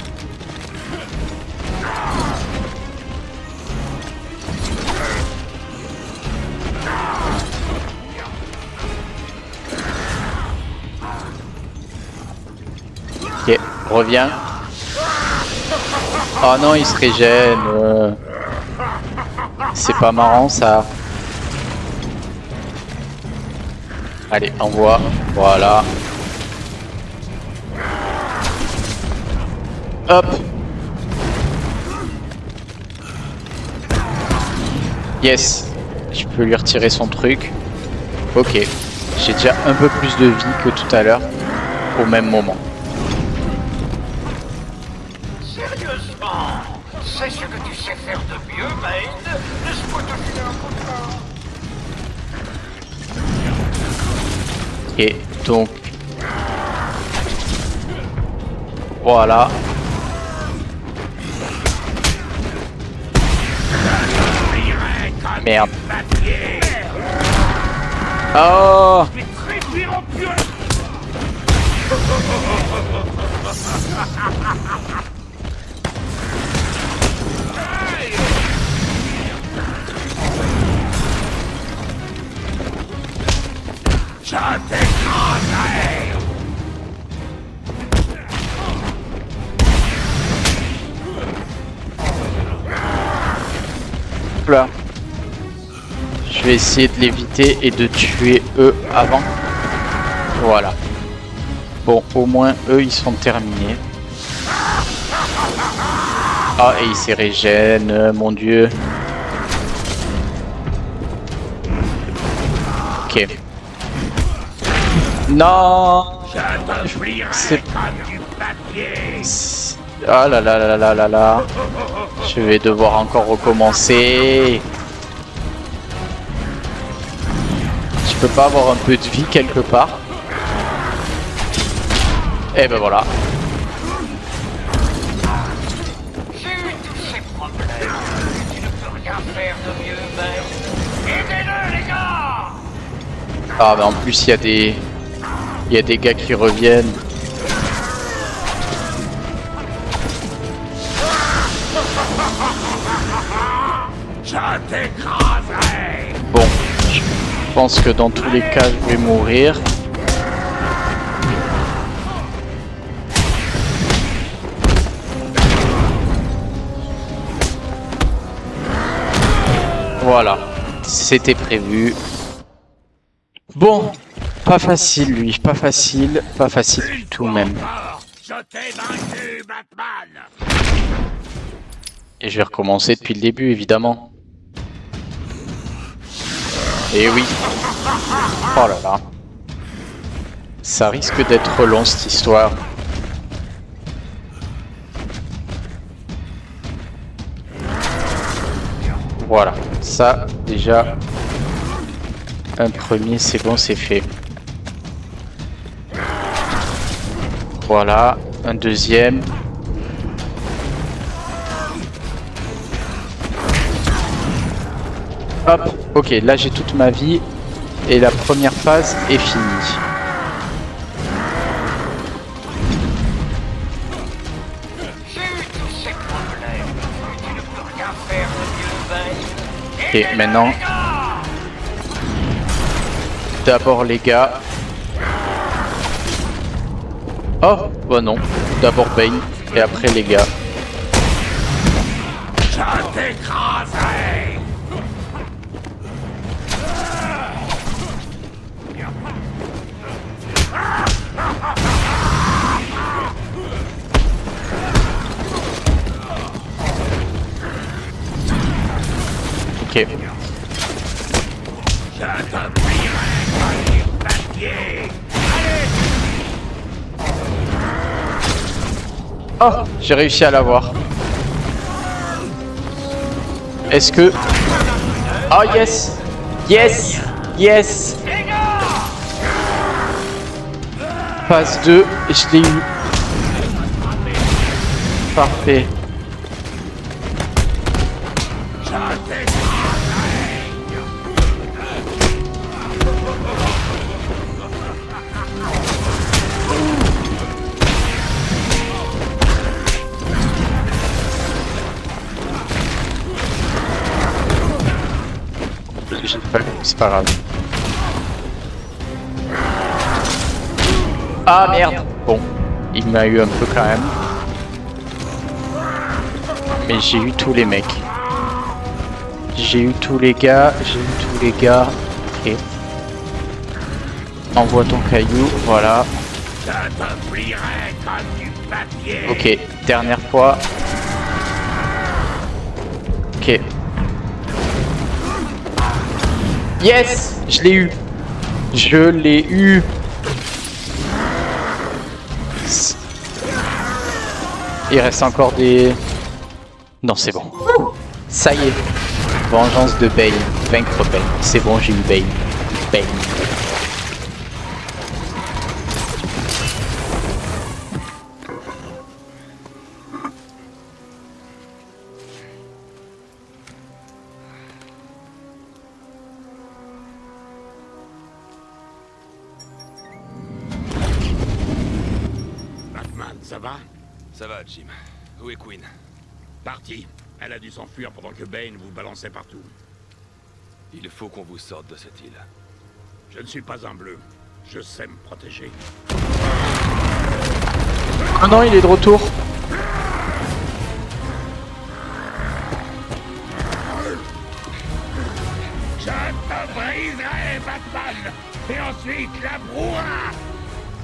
Ok, reviens. Oh non, il se régène. C'est pas marrant ça. Allez, envoie. Voilà. Hop. Yes. Je peux lui retirer son truc. Ok. J'ai déjà un peu plus de vie que tout à l'heure. Au même moment. Sérieusement, c'est ce que tu sais faire de mieux, Bane. Laisse-moi te filer un coup de main. Et donc... Voilà. Merde. Oh! Hop là. Je vais essayer de l'éviter et de tuer eux avant. Voilà. Bon, au moins eux ils sont terminés. Ah, et ils se régènent, mon dieu. Ok. Non. C'est... Ah là là là là là là. Je vais devoir encore recommencer. Je peux pas avoir un peu de vie quelque part. Et ben voilà. J'ai eu tous ces problèmes. Tu ne peux rien faire de mieux, mais... Aidez-le, les gars! Ah mais en plus il y a des... Il y a des gars qui reviennent. Je t'écraserai. Bon, je pense que dans tous les cas je vais mourir. Voilà, c'était prévu. Bon, pas facile lui, pas facile du tout même. Je t'ai vaincu, Batman. Et je vais recommencer depuis le début évidemment. Et oui. Oh là là. Ça risque d'être long cette histoire. Voilà, ça déjà, un premier c'est bon, c'est fait. Voilà, un deuxième. Hop, ok, là j'ai toute ma vie et la première phase est finie. Ok, maintenant, d'abord les gars. Oh, bah non, d'abord Bane et après les gars. Je t'écraserai. Ok. Je te plierai comme du papier. Oh, j'ai réussi à l'avoir. Est-ce que... Oh yes. Yes. Yes. Phase 2, je l'ai eu. Parfait. C'est pas grave. Ah merde. Bon, il m'a eu un peu quand même. Mais j'ai eu tous les mecs. J'ai eu tous les gars. Ok. Envoie ton caillou, voilà. Je te plierai comme du papier. Ok, dernière fois. Ok. Yes, je l'ai eu. Je l'ai eu. Il reste encore des... Non, c'est bon. Ça y est. Vengeance de Bane. Vaincre Bane. C'est bon, j'ai eu Bane. Bane. Batman, ça va? Ça va, Jim. Où est Queen? Parti. Elle a dû s'enfuir pendant que Bane vous balançait partout. Il faut qu'on vous sorte de cette île. Je ne suis pas un bleu. Je sais me protéger. Ah non, il est de retour. Et ensuite, la brouhaha.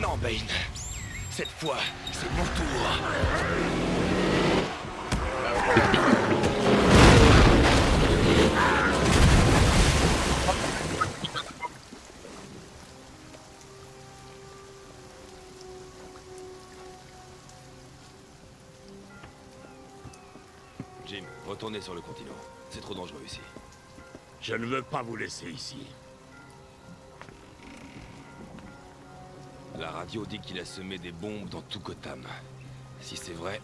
Non, Bane. Cette fois, c'est mon tour. Jim, retournez sur le continent. C'est trop dangereux ici. Je ne veux pas vous laisser ici. La radio dit qu'il a semé des bombes dans tout Gotham. Si c'est vrai,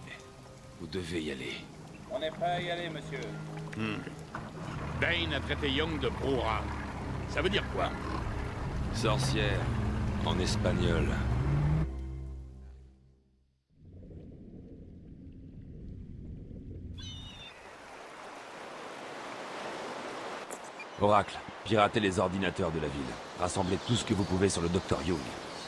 vous devez y aller. On est prêt à y aller, monsieur. Bane a traité Young de brouhaha. Ça veut dire quoi? Sorcière, en espagnol. Oracle, piratez les ordinateurs de la ville. Rassemblez tout ce que vous pouvez sur le Dr Young.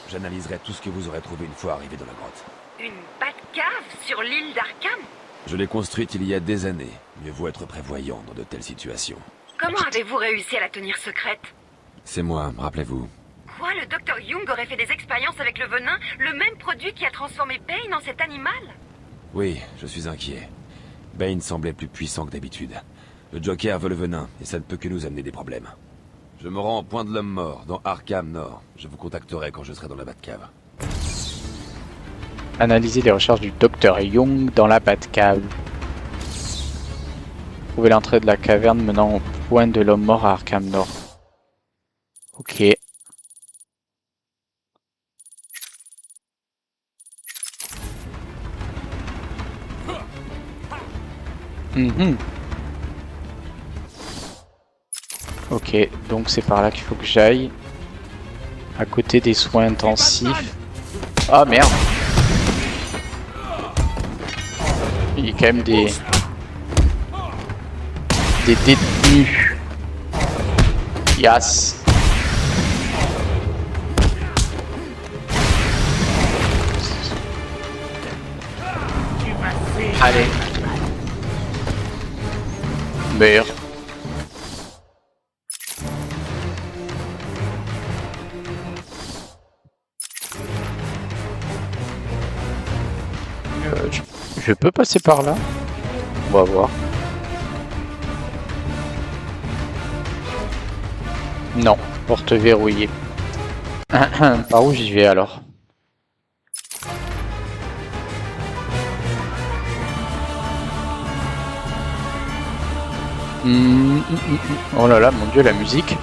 J'analyserai tout ce que vous aurez trouvé une fois arrivé dans la grotte. Une Batcave sur l'île d'Arkham? Je l'ai construite il y a des années. Mieux vaut être prévoyant dans de telles situations. Comment avez-vous réussi à la tenir secrète? C'est moi, rappelez-vous. Quoi, le Dr Young aurait fait des expériences avec le venin? Le même produit qui a transformé Bane en cet animal? Oui, je suis inquiet. Bane semblait plus puissant que d'habitude. Le Joker veut le venin, et ça ne peut que nous amener des problèmes. Je me rends au point de l'homme mort, dans Arkham Nord. Je vous contacterai quand je serai dans la Batcave. Analyser les recherches du Dr Young dans la Batcave. Trouver l'entrée de la caverne menant au point de l'homme mort à Arkham Nord. Ok. Ok, donc c'est par là qu'il faut que j'aille. À côté des soins intensifs. Ah merde! Il y a quand même des détenus. Yes. Allez. Meurs. Je peux passer par là? On va voir. Non, porte verrouillée. Par où j'y vais alors? Oh là là, mon dieu, la musique.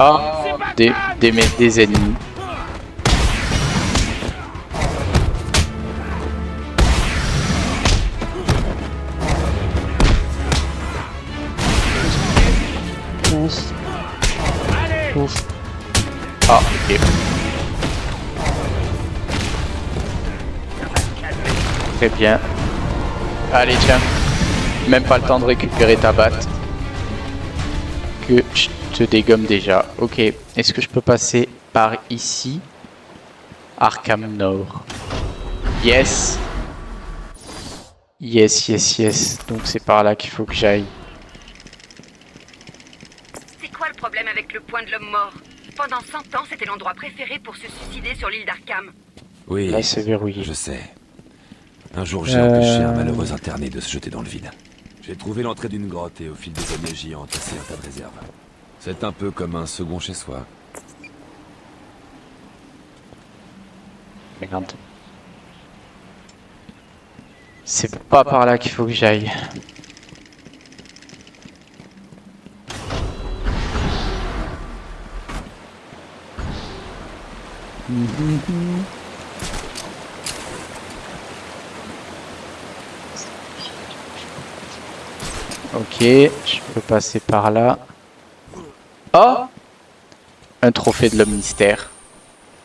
Ah, des ennemis. Ouf. Ah, ok. Très bien. Allez, tiens. Même pas le temps de récupérer ta batte. Que je te dégomme déjà. Ok. Est-ce que je peux passer par ici? Arkham Nord. Yes. Yes, yes, yes. Donc c'est par là qu'il faut que j'aille. C'est quoi le problème avec le point de l'homme mort? Pendant 100 ans, c'était l'endroit préféré pour se suicider sur l'île d'Arkham. Oui, là, c'est verrouillé. Je sais. Un jour, j'ai empêché un malheureux interné de se jeter dans le vide. J'ai trouvé l'entrée d'une grotte et au fil des années, j'y ai entassé un tas de réserves. C'est un peu comme un second chez soi. Merde. C'est pas par là qu'il faut que j'aille. Ok, je peux passer par là. Oh! Un trophée de l'homme mystère.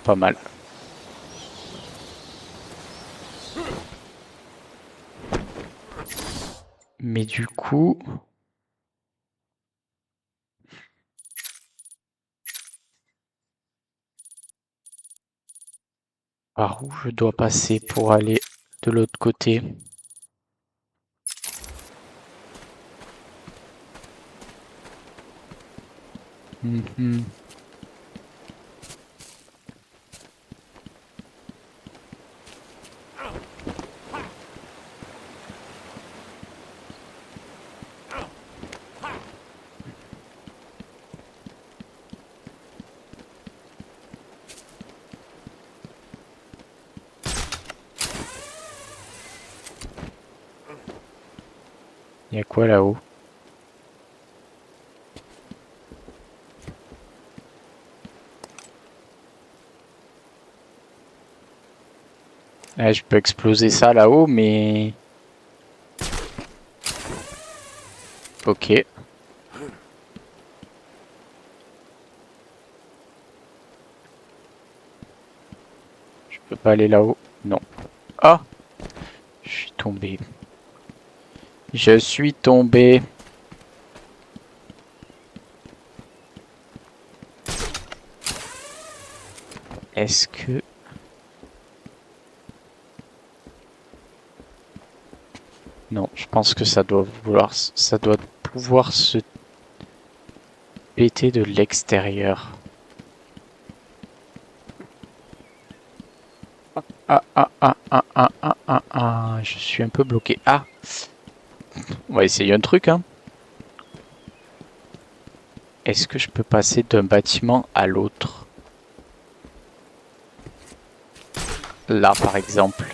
Pas mal. Mais du coup... Par où je dois passer pour aller de l'autre côté? Il y a quoi là-haut? Ah, je peux exploser ça là-haut, mais... Ok. Je peux pas aller là-haut. Non. Ah! Je suis tombé. Je suis tombé. Est-ce que... Non, je pense que ça doit pouvoir se péter de l'extérieur. Je suis un peu bloqué. Ah! On va essayer un truc, hein. Est-ce que je peux passer d'un bâtiment à l'autre? Là, par exemple.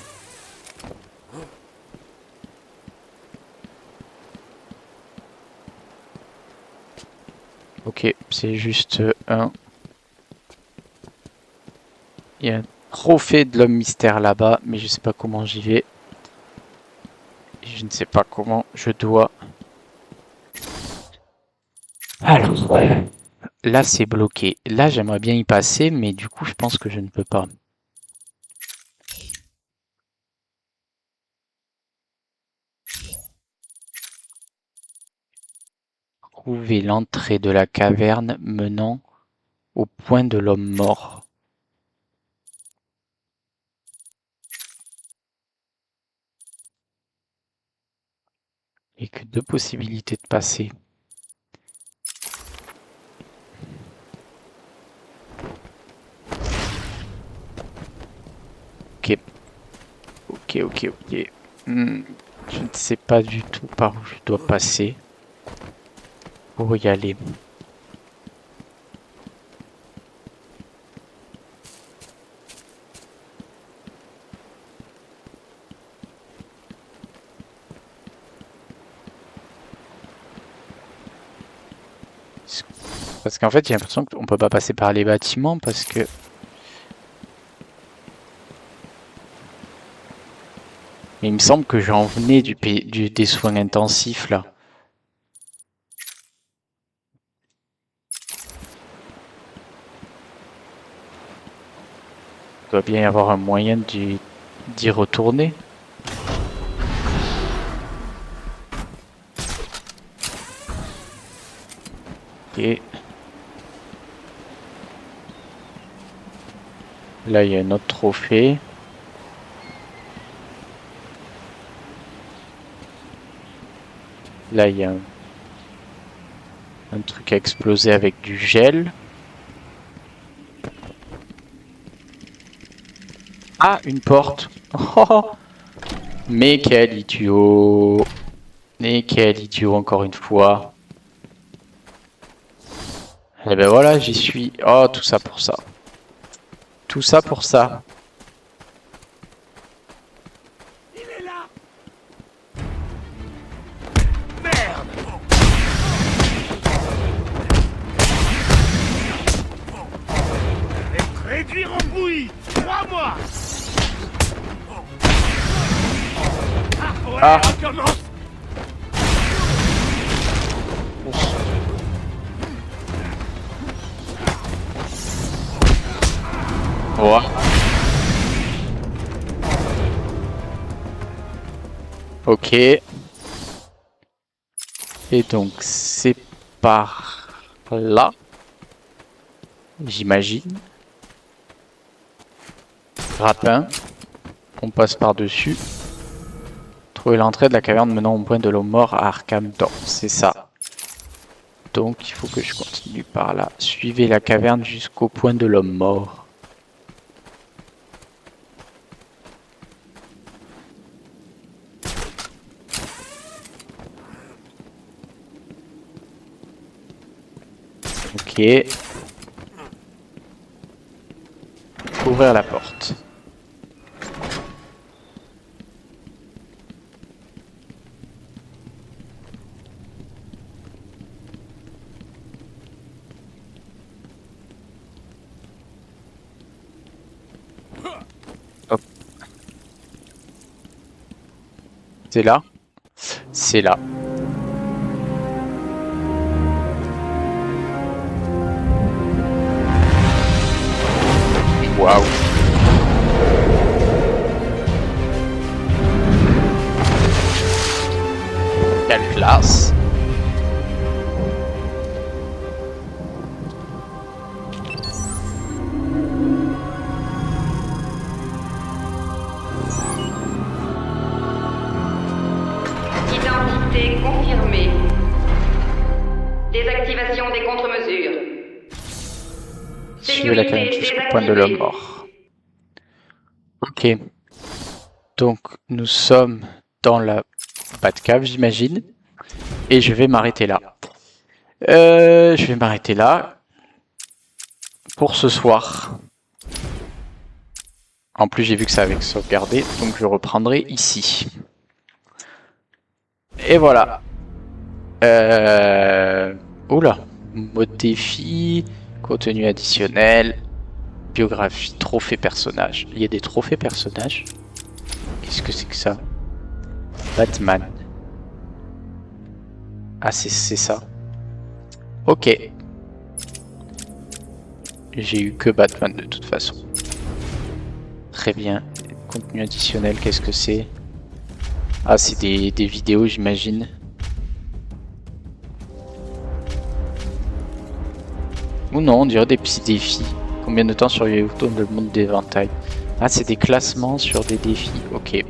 Ok, c'est juste un... Il y a un trophée de l'homme mystère là-bas, mais je sais pas comment j'y vais. Je ne sais pas comment je dois... Alors, là c'est bloqué. Là j'aimerais bien y passer, mais du coup je pense que je ne peux pas. Trouver l'entrée de la caverne menant au point de l'homme mort. Et que deux possibilités de passer. Ok. Ok. Je ne sais pas du tout par où je dois passer pour y aller. Parce qu'en fait, j'ai l'impression qu'on peut pas passer par les bâtiments parce que... Mais il me semble que j'en venais des soins intensifs là. Il doit bien y avoir un moyen d'y retourner. Ok. Là, il y a un autre trophée. Là, il y a un truc à exploser avec du gel. Ah, une porte. Oh, mais quel idiot. Mais quel idiot, encore une fois. Et ben voilà, j'y suis. Oh, tout ça pour ça. Tout ça pour ça. Il est là. Merde. Je vais te réduire en bouillie. Crois-moi. Ah, ouais, recommence. Ouais. Ok. Et donc c'est par là, j'imagine. grappin. On passe par-dessus. Trouver l'entrée de la caverne menant au point de l'homme mort à Arkham Dorm. C'est ça. Donc il faut que je continue par là. Suivez la caverne jusqu'au point de l'homme mort. Ok. Ouvrir la porte. Hop. C'est là. C'est là. Waouh. Quelle classe. Identité confirmée. Désactivation des contre-mesures. Suivez la caverne jusqu'au point de l'homme mort. Ok. Donc nous sommes dans la Batcave, j'imagine. Et je vais m'arrêter là. Je vais m'arrêter là. Pour ce soir. En plus j'ai vu que ça avait sauvegardé. Donc je reprendrai ici. Et voilà. Oula. Mode défi. Contenu additionnel. Biographie. Trophée personnage. Il y a des trophées personnages. Qu'est-ce que c'est que ça? Batman. Ah c'est ça. Ok. J'ai eu que Batman de toute façon. Très bien. Contenu additionnel, qu'est-ce que c'est? Ah c'est des vidéos j'imagine. Ou non, on dirait des petits défis. Combien de temps survivez-vous dans le monde d'éventail? Ah, c'est des classements sur des défis. Ok.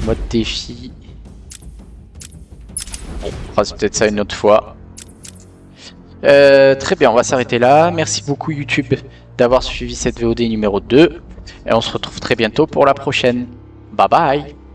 Mode défi. Bon, on fera peut-être ça une autre fois. Très bien, on va s'arrêter là. Merci beaucoup YouTube d'avoir suivi cette VOD numéro 2. Et on se retrouve très bientôt pour la prochaine. Bye bye!